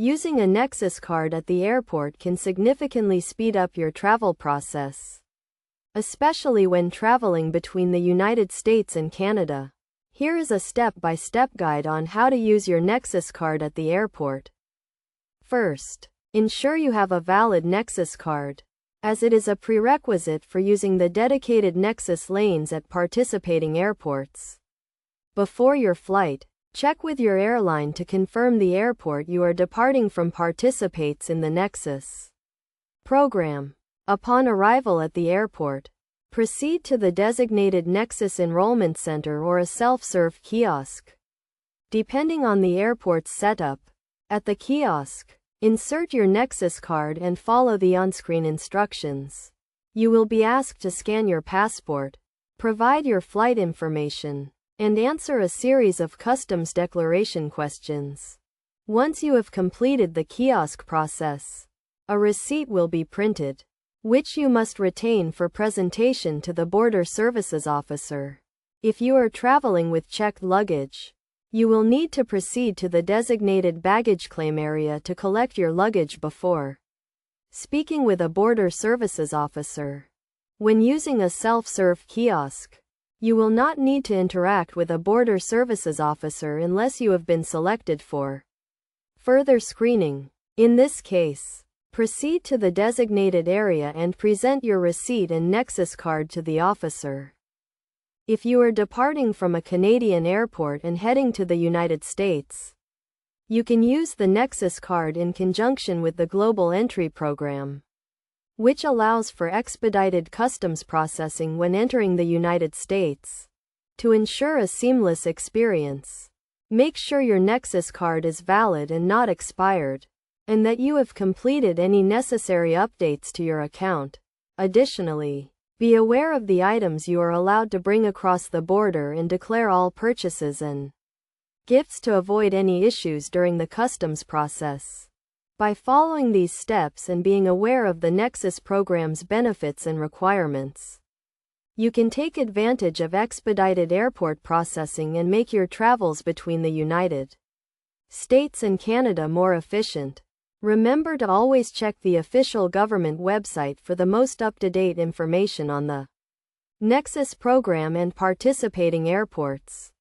Using a Nexus card at the airport can significantly speed up your travel process, especially when traveling between the United States and Canada. Here is a step-by-step guide on how to use your Nexus card at the airport. First, ensure you have a valid Nexus card, as it is a prerequisite for using the dedicated Nexus lanes at participating airports. Before your flight, check with your airline to confirm the airport you are departing from participates in the Nexus program. Upon arrival at the airport, proceed to the designated Nexus Enrollment Center or a self-serve kiosk, depending on the airport's setup. At the kiosk, insert your Nexus card and follow the on-screen instructions. You will be asked to scan your passport, provide your flight information, and answer a series of customs declaration questions. Once you have completed the kiosk process, a receipt will be printed, which you must retain for presentation to the Border Services Officer. If you are traveling with checked luggage, you will need to proceed to the designated baggage claim area to collect your luggage before speaking with a Border Services Officer. When using a self-serve kiosk, you will not need to interact with a Border Services Officer unless you have been selected for further screening. In this case, proceed to the designated area and present your receipt and Nexus card to the officer. If you are departing from a Canadian airport and heading to the United States, you can use the Nexus card in conjunction with the Global Entry program, which allows for expedited customs processing when entering the United States. To ensure a seamless experience, make sure your Nexus card is valid and not expired, and that you have completed any necessary updates to your account. Additionally, be aware of the items you are allowed to bring across the border and declare all purchases and gifts to avoid any issues during the customs process. By following these steps and being aware of the Nexus program's benefits and requirements, you can take advantage of expedited airport processing and make your travels between the United States and Canada more efficient. Remember to always check the official government website for the most up-to-date information on the Nexus program and participating airports.